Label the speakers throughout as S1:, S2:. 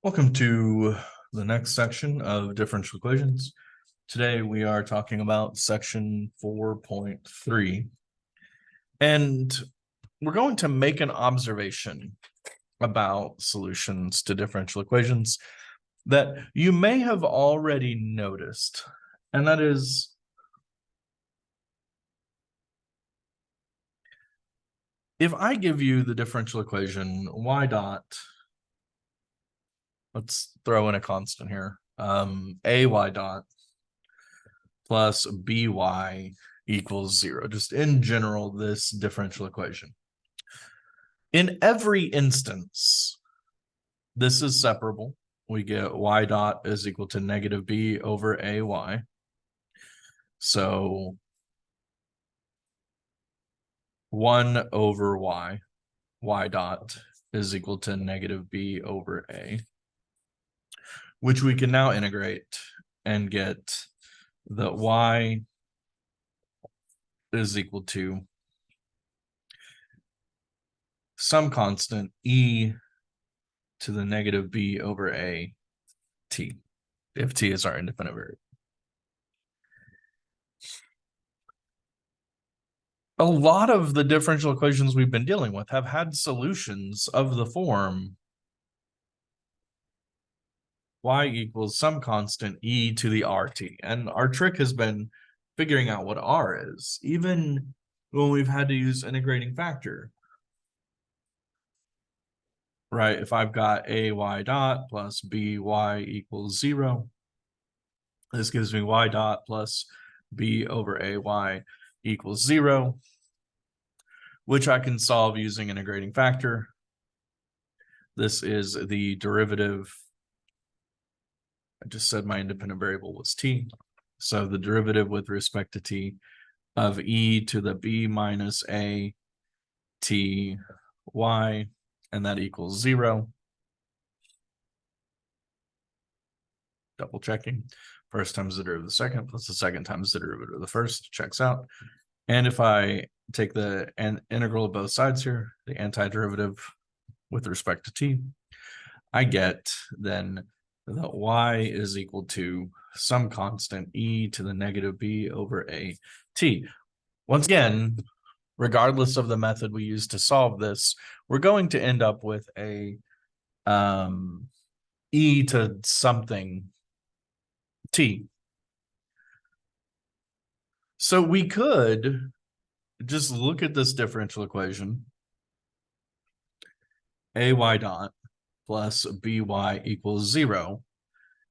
S1: Welcome to the next section of differential equations. Today we are talking about section 4.3, and we're going to make an observation about solutions to differential equations that you may have already noticed, and that is if I give you the differential equation y dot, let's throw in a constant here, ay dot plus by equals 0. Just in general, this differential equation. In every instance, this is separable. We get y dot is equal to negative b over ay. So 1 over y dot is equal to negative b over a, which we can now integrate and get that y is equal to some constant e to the negative b over a t, if t is our independent variable. A lot of the differential equations we've been dealing with have had solutions of the form y equals some constant e to the rt. And our trick has been figuring out what r is, even when we've had to use integrating factor. Right, if I've got ay dot plus by equals 0, this gives me y dot plus b over ay equals 0, which I can solve using integrating factor. This is the derivative. I just said my independent variable was t. So the derivative with respect to t of e to the b minus a t y, and that equals 0. Double checking. First times the derivative of the second plus the second times the derivative of the first checks out. And if I take the integral of both sides here, the antiderivative with respect to t, I get then that y is equal to some constant e to the negative b over a t. Once again, regardless of the method we use to solve this, we're going to end up with a e to something t. So we could just look at this differential equation, ay dot plus by equals 0,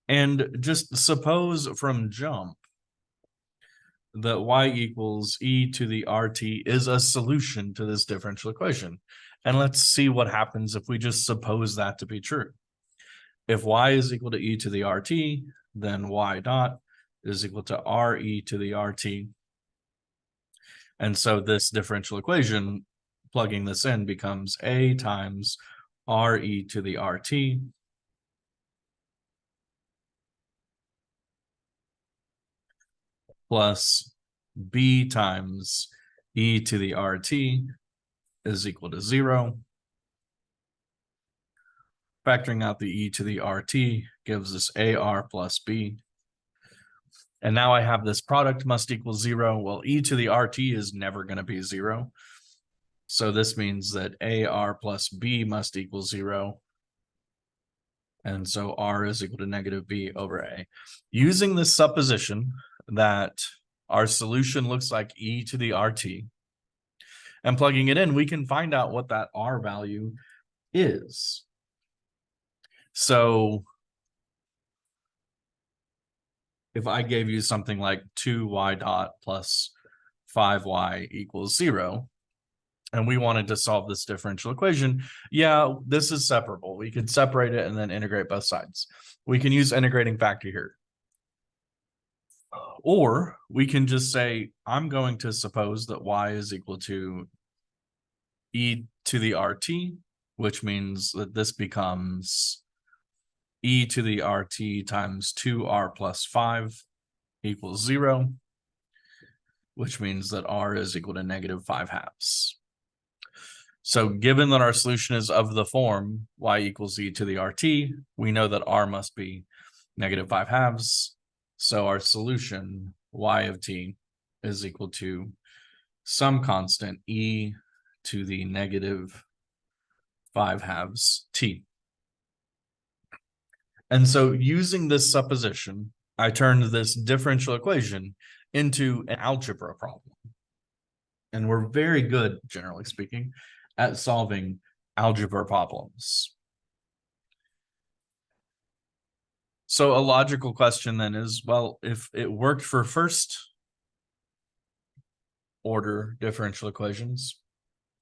S1: and just suppose from jump that y equals e to the rt is a solution to this differential equation. And let's see what happens if we just suppose that to be true. If y is equal to e to the rt, then y dot is equal to re to the rt. And so this differential equation, plugging this in, becomes a times re to the rt plus b times e to the rt is equal to 0. Factoring out the e to the rt gives us ar plus b. And now I have this product must equal 0. Well, e to the rt is never going to be 0. So this means that ar plus b must equal 0. And so r is equal to negative b over a. Using this supposition that our solution looks like e to the rt, and plugging it in, we can find out what that r value is. So if I gave you something like 2y dot plus 5y equals 0, and we wanted to solve this differential equation, yeah, this is separable. We could separate it and then integrate both sides. We can use integrating factor here. Or we can just say, I'm going to suppose that y is equal to e to the rt, which means that this becomes e to the rt times 2r plus 5 equals 0, which means that r is equal to negative 5/2. So given that our solution is of the form y equals e to the RT, we know that r must be -5/2. So our solution y of t is equal to some constant e to the -5/2 t. And so using this supposition, I turned this differential equation into an algebra problem. And we're very good, generally speaking, at solving algebra problems. So a logical question then is, well, if it worked for first order differential equations,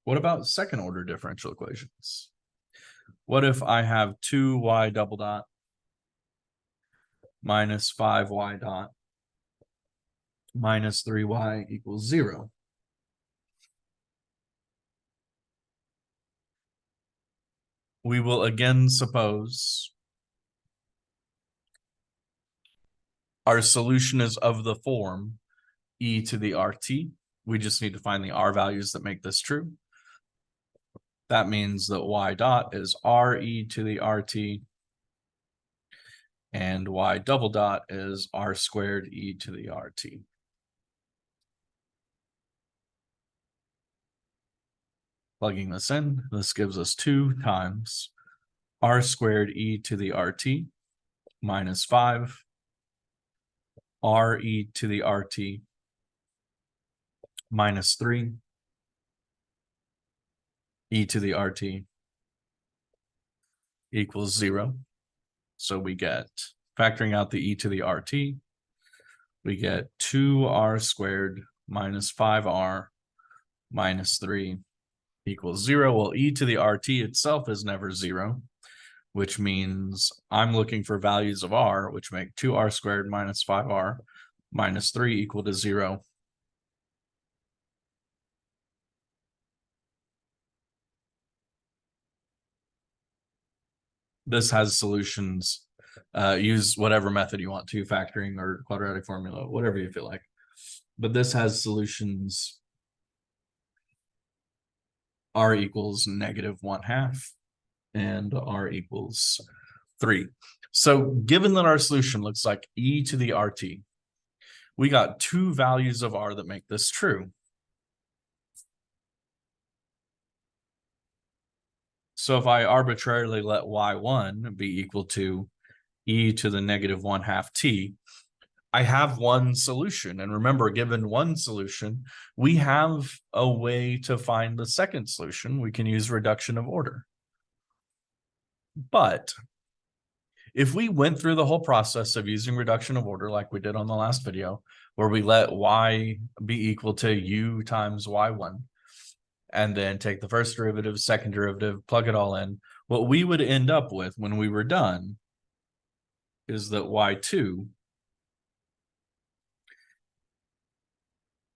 S1: what about second order differential equations? What if I have 2y double dot minus 5y dot minus 3y equals 0? We will again suppose our solution is of the form e to the RT. We just need to find the r values that make this true. That means that y dot is re to the RT, and y double dot is r squared e to the RT. Plugging this in, this gives us 2 times r squared e to the RT minus 5 r e to the RT minus 3 e to the RT equals 0. So we get, factoring out the e to the RT, we get 2r squared minus 5r minus 3 equals 0. Well, e to the RT itself is never 0, which means I'm looking for values of r, which make 2r squared minus 5r minus 3 equal to 0. This has solutions. Use whatever method you want to, factoring or quadratic formula, whatever you feel like. But this has solutions r equals -1/2 and r equals 3. So given that our solution looks like e to the RT, we got 2 values of r that make this true. So if I arbitrarily let y1 be equal to e to the -1/2 t, I have one solution. And remember, given one solution, we have a way to find the second solution. We can use reduction of order. But if we went through the whole process of using reduction of order like we did on the last video, where we let y be equal to u times y1, and then take the first derivative, second derivative, plug it all in, what we would end up with when we were done is that y2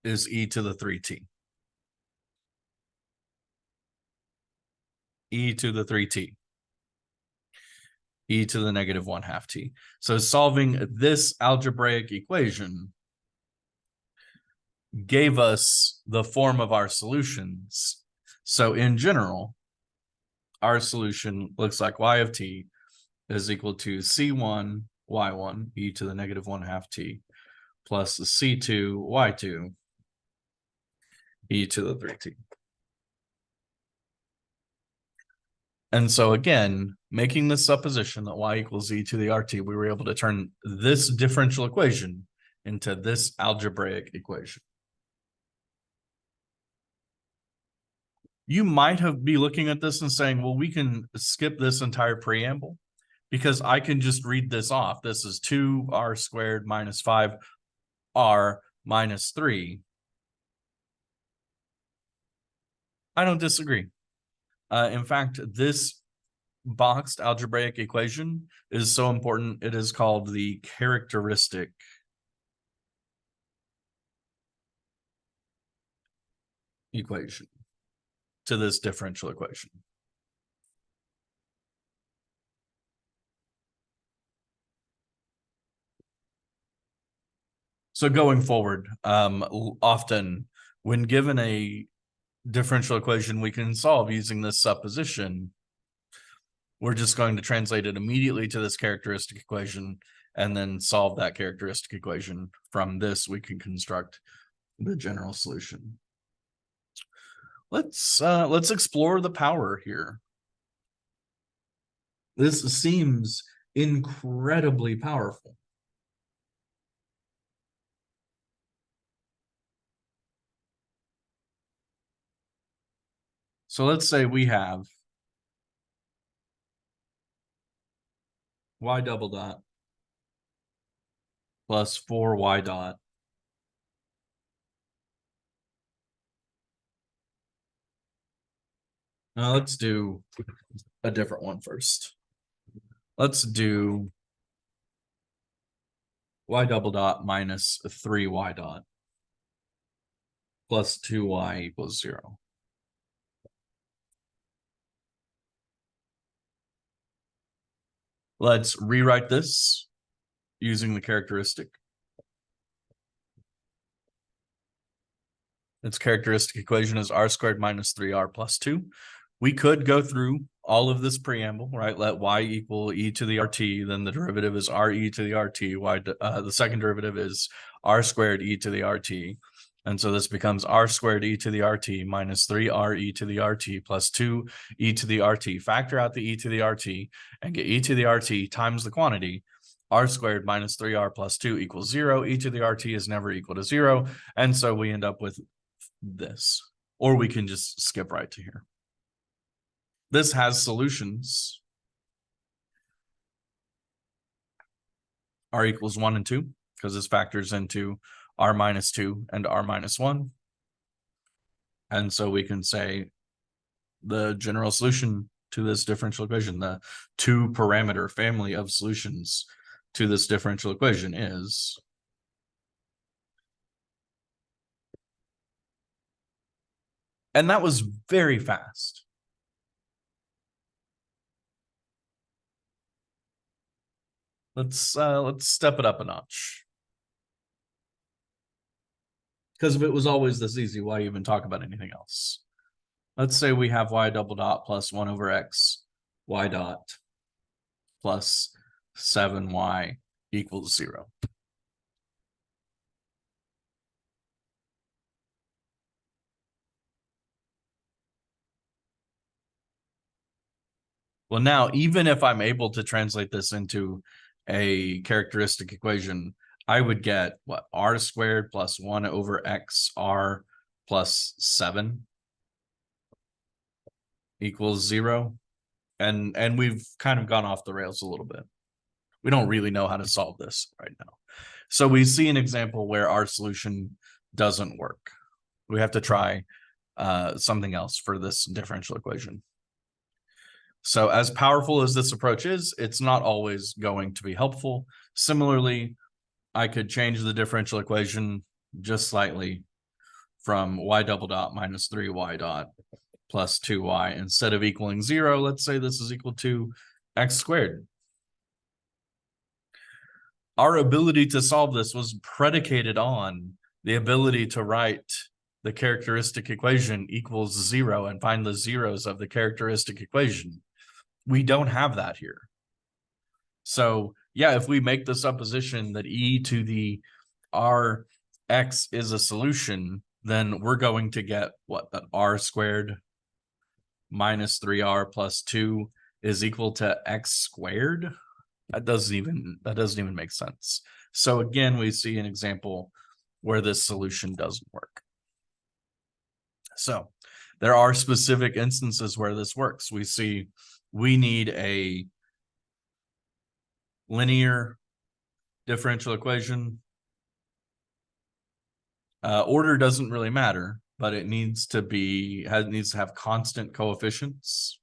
S1: is e to the 3t. E to the 3t. E to the -1/2 t. So solving this algebraic equation gave us the form of our solutions. So in general, our solution looks like y of t is equal to c1 y1 e to the -1/2 t plus c2 y2 e to the 3t. And so again, making the supposition that y equals e to the RT, we were able to turn this differential equation into this algebraic equation. You might be looking at this and saying, well, we can skip this entire preamble because I can just read this off. This is 2r squared minus 5r minus 3. I don't disagree. In fact, this boxed algebraic equation is so important, it is called the characteristic equation to this differential equation. So going forward, often when given a differential equation we can solve using this supposition, we're just going to translate it immediately to this characteristic equation and then solve that characteristic equation. From this, we can construct the general solution. Let's explore the power here. This seems incredibly powerful. So let's say we have y double dot plus 4y dot now let's do a different one first. Let's do y double dot minus 3y dot plus 2y equals 0. Let's rewrite this using the characteristic. Its characteristic equation is r squared minus 3r plus 2. We could go through all of this preamble, right? Let y equal e to the rt, then the derivative is r e to the rt. The second derivative is r squared e to the rt. And so this becomes r squared e to the rt minus 3r e to the rt plus 2 e to the rt. Factor out the e to the rt and get e to the rt times the quantity. R squared minus 3r plus 2 equals 0. E to the rt is never equal to 0. And so we end up with this, or we can just skip right to here. This has solutions. R equals 1 and 2, because this factors into r minus 2 and r minus 1. And so we can say the general solution to this differential equation, the two parameter family of solutions to this differential equation is and that was very fast. Let's step it up a notch. Because if it was always this easy, why even talk about anything else? Let's say we have y double dot plus 1 over x, y dot plus 7y equals 0. Well, now, even if I'm able to translate this into a characteristic equation, I would get what? R squared plus 1 over x r plus 7 equals 0. And we've kind of gone off the rails a little bit. We don't really know how to solve this right now. So we see an example where our solution doesn't work. We have to try something else for this differential equation. So as powerful as this approach is, it's not always going to be helpful. Similarly, I could change the differential equation just slightly from y double dot minus 3y dot plus 2y. Instead of equaling 0, let's say this is equal to x squared. Our ability to solve this was predicated on the ability to write the characteristic equation equals 0 and find the zeros of the characteristic equation. We don't have that here. So yeah, if we make the supposition that e to the rx is a solution, then we're going to get what? That r squared minus 3r plus 2 is equal to x squared. That doesn't even make sense. So again, we see an example where this solution doesn't work. So there are specific instances where this works. We see we need a linear differential equation. Order doesn't really matter, but it needs to have constant coefficients.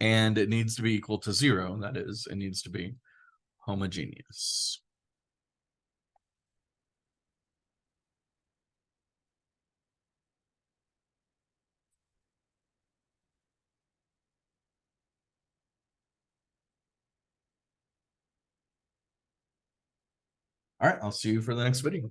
S1: And it needs to be equal to 0. That is, it needs to be homogeneous. All right, I'll see you for the next video.